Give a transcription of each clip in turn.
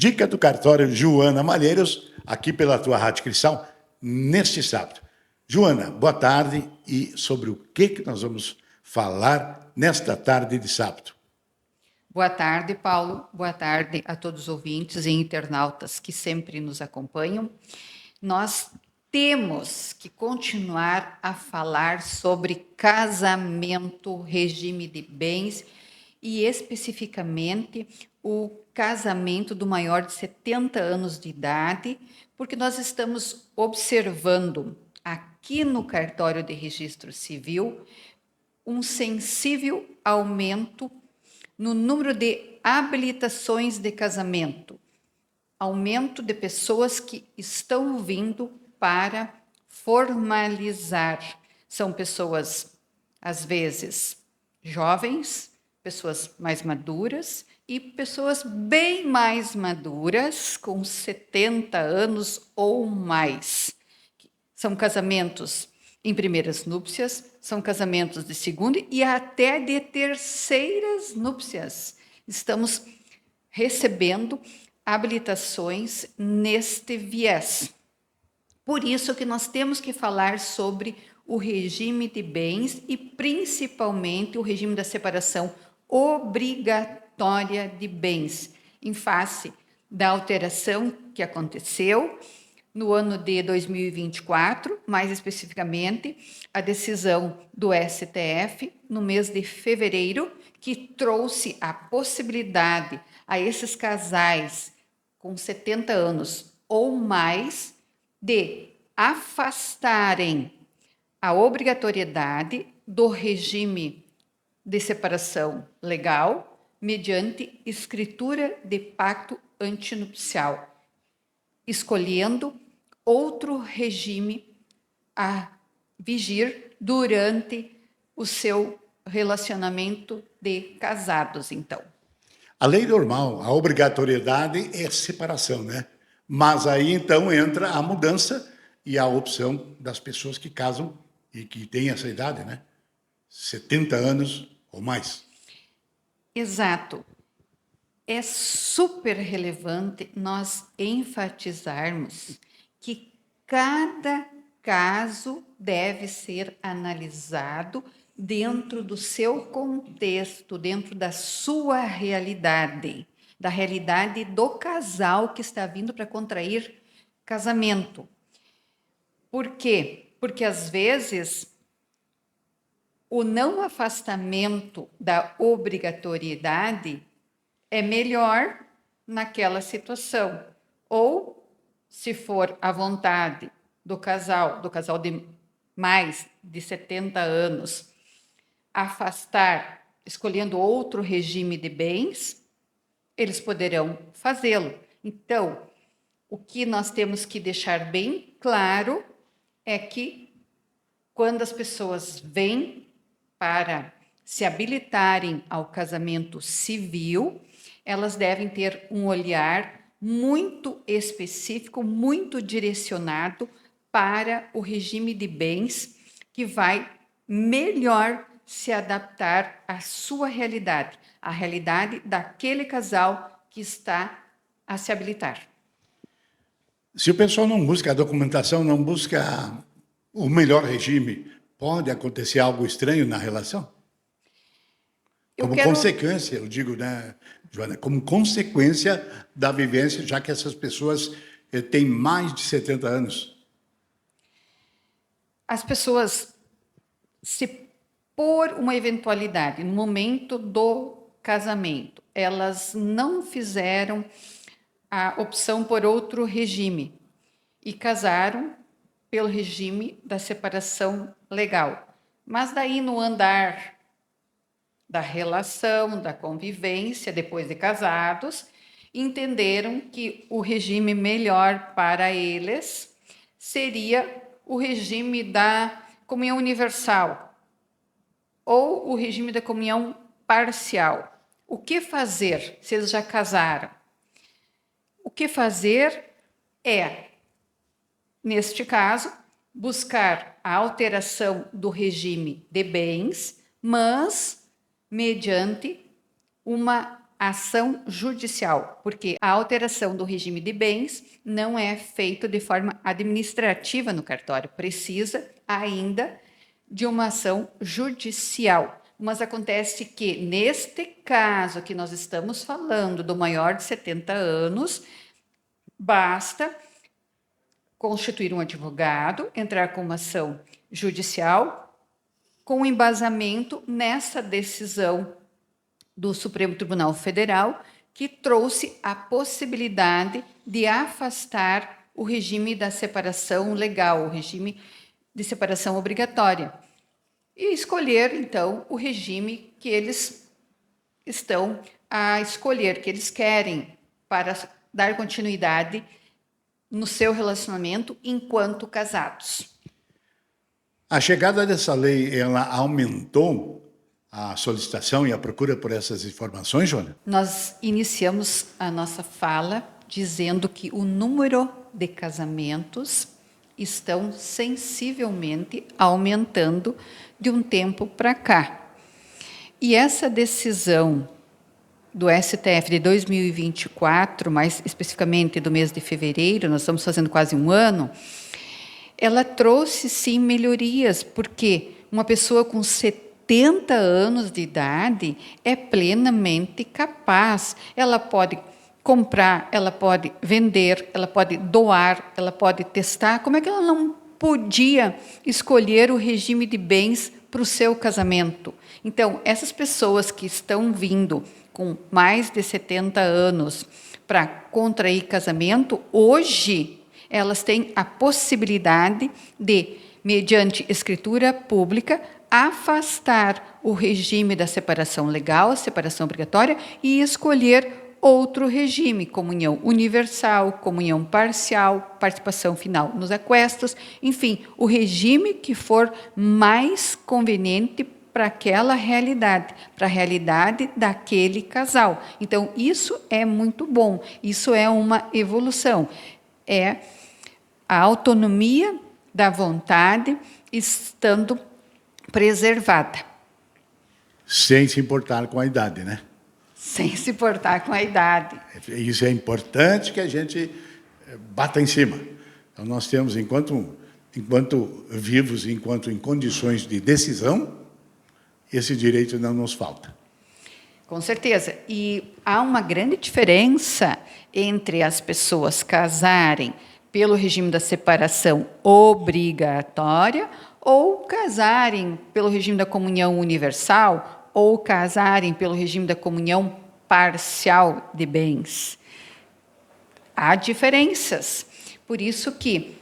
Dica do cartório Joana Malheiros, aqui pela tua Rádio Cristal, neste sábado. Joana, boa tarde e sobre o que nós vamos falar nesta tarde de sábado? Boa tarde, Paulo. Boa tarde a todos os ouvintes e internautas que sempre nos acompanham. Nós temos que continuar a falar sobre casamento, regime de bens e especificamente o casamento do maior de 70 anos de idade, porque nós estamos observando aqui no cartório de registro civil um sensível aumento no número de habilitações de casamento, aumento de pessoas que estão vindo para formalizar. São pessoas, às vezes, jovens, pessoas mais maduras e pessoas bem mais maduras, com 70 anos ou mais. São casamentos em primeiras núpcias, são casamentos de segunda e até de terceiras núpcias. Estamos recebendo habilitações neste viés. Por isso que nós temos que falar sobre o regime de bens e principalmente o regime da separação obrigatória de bens, em face da alteração que aconteceu no ano de 2024, mais especificamente, a decisão do STF, no mês de fevereiro, que trouxe a possibilidade a esses casais com 70 anos ou mais de afastarem a obrigatoriedade do regime de separação legal mediante escritura de pacto antinupcial, escolhendo outro regime a vigir durante o seu relacionamento de casados, então. A lei normal, a obrigatoriedade é separação, né? Mas aí, então, entra a mudança e a opção das pessoas que casam e que têm essa idade, né? 70 anos ou mais. Exato. É super relevante nós enfatizarmos que cada caso deve ser analisado dentro do seu contexto, dentro da sua realidade, da realidade do casal que está vindo para contrair casamento. Por quê? Porque às vezes o não afastamento da obrigatoriedade é melhor naquela situação. Ou, se for à vontade do casal de mais de 70 anos, afastar, escolhendo outro regime de bens, eles poderão fazê-lo. Então, o que nós temos que deixar bem claro é que quando as pessoas vêm para se habilitarem ao casamento civil, elas devem ter um olhar muito específico, muito direcionado para o regime de bens que vai melhor se adaptar à sua realidade, à realidade daquele casal que está a se habilitar. Se o pessoal não busca a documentação, não busca o melhor regime, pode acontecer algo estranho na relação? Consequência, eu digo, né, Joana, como consequência da vivência, já que essas pessoas têm mais de 70 anos. As pessoas, se por uma eventualidade, no momento do casamento, elas não fizeram a opção por outro regime e casaram pelo regime da separação legal. Mas daí no andar da relação, da convivência, depois de casados, entenderam que o regime melhor para eles seria o regime da comunhão universal ou o regime da comunhão parcial. O que fazer se eles já casaram? O que fazer é, neste caso, buscar a alteração do regime de bens, mas mediante uma ação judicial, porque a alteração do regime de bens não é feita de forma administrativa no cartório, precisa ainda de uma ação judicial. Mas acontece que, neste caso que nós estamos falando do maior de 70 anos, basta constituir um advogado, entrar com uma ação judicial com embasamento nessa decisão do Supremo Tribunal Federal, que trouxe a possibilidade de afastar o regime da separação legal, o regime de separação obrigatória, e escolher, então, o regime que eles estão a escolher, que eles querem para dar continuidade no seu relacionamento enquanto casados. A chegada dessa lei, ela aumentou a solicitação e a procura por essas informações, Joana? Nós iniciamos a nossa fala dizendo que o número de casamentos estão sensivelmente aumentando de um tempo para cá. E essa decisão do STF de 2024, mais especificamente do mês de fevereiro, nós estamos fazendo quase um ano, ela trouxe sim melhorias, porque uma pessoa com 70 anos de idade é plenamente capaz. Ela pode comprar, ela pode vender, ela pode doar, ela pode testar. Como é que ela não podia escolher o regime de bens para o seu casamento? Então, essas pessoas que estão vindo com mais de 70 anos para contrair casamento, hoje elas têm a possibilidade de, mediante escritura pública, afastar o regime da separação legal, a separação obrigatória, e escolher outro regime, comunhão universal, comunhão parcial, participação final nos aquestos, enfim, o regime que for mais conveniente para aquela realidade, para a realidade daquele casal. Então, isso é muito bom, isso é uma evolução, é a autonomia da vontade estando preservada. Sem se importar com a idade, né? Sem se importar com a idade. Isso é importante que a gente bata em cima. Então, nós temos, enquanto vivos, enquanto em condições de decisão, esse direito não nos falta. Com certeza. E há uma grande diferença entre as pessoas casarem pelo regime da separação obrigatória ou casarem pelo regime da comunhão universal ou casarem pelo regime da comunhão parcial de bens. Há diferenças. Por isso que,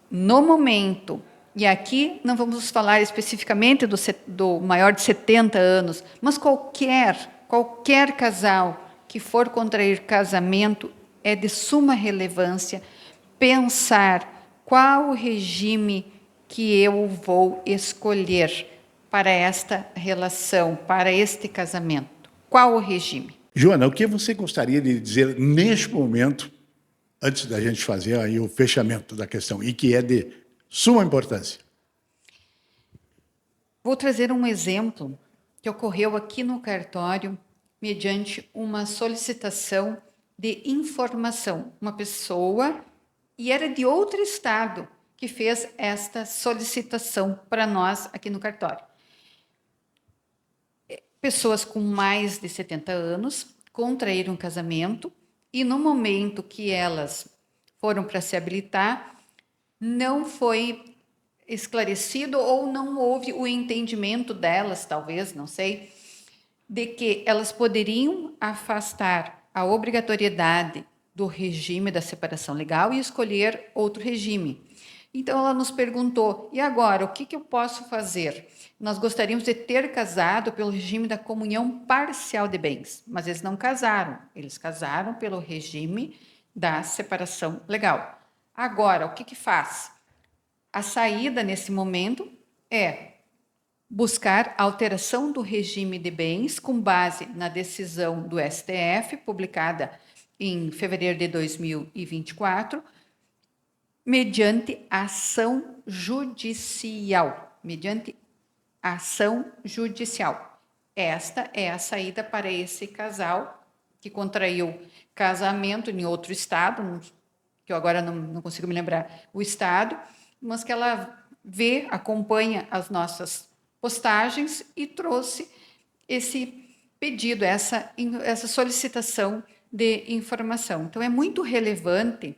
no momento, e aqui não vamos falar especificamente do maior de 70 anos, mas qualquer casal que for contrair casamento, é de suma relevância pensar qual o regime que eu vou escolher para esta relação, para este casamento. Qual o regime? Joana, o que você gostaria de dizer neste momento, antes da gente fazer aí o fechamento da questão, e que é de suma importância? Vou trazer um exemplo que ocorreu aqui no cartório mediante uma solicitação de informação. Uma pessoa, e era de outro estado, que fez esta solicitação para nós aqui no cartório. Pessoas com mais de 70 anos contraíram um casamento e no momento que elas foram para se habilitar, não foi esclarecido ou não houve o entendimento delas, talvez, não sei, de que elas poderiam afastar a obrigatoriedade do regime da separação legal e escolher outro regime. Então, ela nos perguntou, e agora, o que eu posso fazer? Nós gostaríamos de ter casado pelo regime da comunhão parcial de bens, mas eles não casaram, eles casaram pelo regime da separação legal. Agora, o que faz? A saída, nesse momento, é buscar alteração do regime de bens com base na decisão do STF, publicada em fevereiro de 2024, mediante ação judicial. Mediante ação judicial. Esta é a saída para esse casal que contraiu casamento em outro estado, que eu agora não consigo me lembrar o estado, mas que ela vê, acompanha as nossas postagens e trouxe esse pedido, essa solicitação de informação. Então, é muito relevante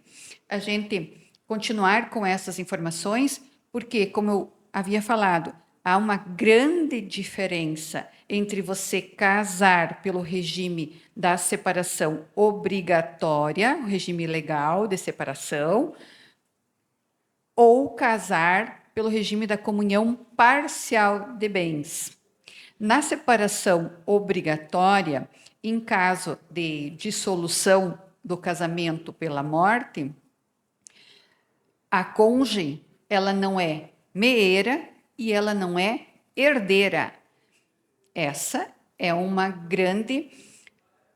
a gente continuar com essas informações, porque, como eu havia falado, há uma grande diferença entre você casar pelo regime da separação obrigatória, o regime legal de separação, ou casar pelo regime da comunhão parcial de bens. Na separação obrigatória, em caso de dissolução do casamento pela morte, a cônjuge, ela não é meeira e ela não é herdeira. Essa é uma grande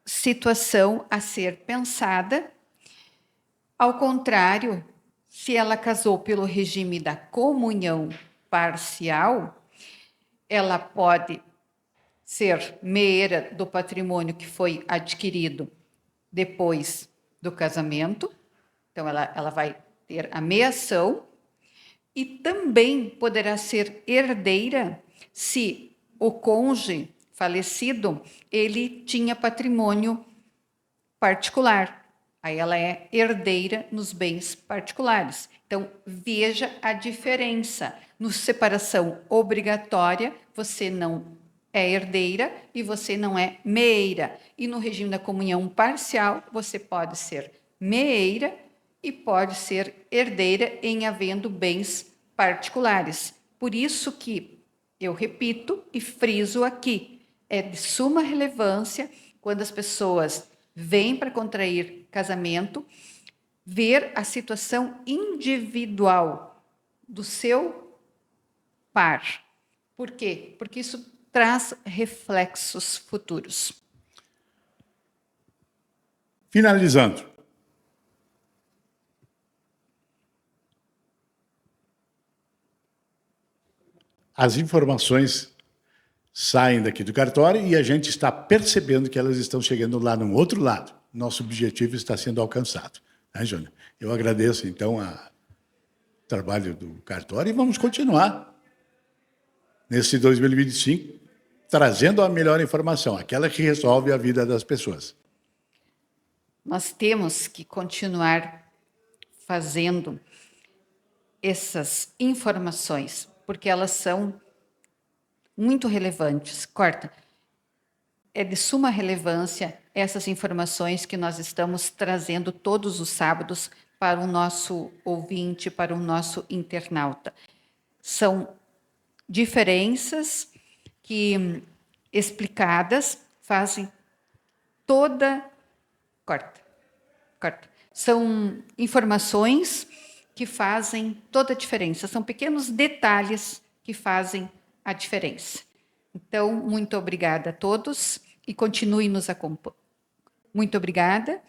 situação a ser pensada. Ao contrário, se ela casou pelo regime da comunhão parcial, ela pode ser meeira do patrimônio que foi adquirido depois do casamento. Então, ela vai ter a meação e também poderá ser herdeira se o cônjuge falecido ele tinha patrimônio particular. Aí ela é herdeira nos bens particulares. Então, veja a diferença. No separação obrigatória, você não é herdeira e você não é meeira. E no regime da comunhão parcial, você pode ser meeira e pode ser herdeira em havendo bens particulares. Por isso que eu repito e friso aqui, é de suma relevância quando as pessoas vêm para contrair casamento, ver a situação individual do seu par. Por quê? Porque isso traz reflexos futuros. Finalizando. As informações saem daqui do cartório e a gente está percebendo que elas estão chegando lá no outro lado. Nosso objetivo está sendo alcançado. Né, Júnior? Eu agradeço, então, o trabalho do cartório e vamos continuar nesse 2025, trazendo a melhor informação, aquela que resolve a vida das pessoas. Nós temos que continuar fazendo essas informações, porque elas são muito relevantes. Corta. É de suma relevância essas informações que nós estamos trazendo todos os sábados para o nosso ouvinte, para o nosso internauta. São diferenças que, explicadas, fazem toda... Corta. São informações que fazem toda a diferença. São pequenos detalhes que fazem a diferença. Então, muito obrigada a todos e continue nos acompanhando. Muito obrigada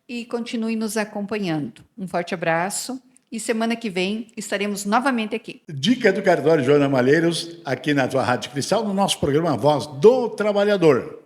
e continue nos acompanhando. Um forte abraço e semana que vem estaremos novamente aqui. Dica do cartório Joana Malheiros, aqui na tua Rádio Cristal, no nosso programa Voz do Trabalhador.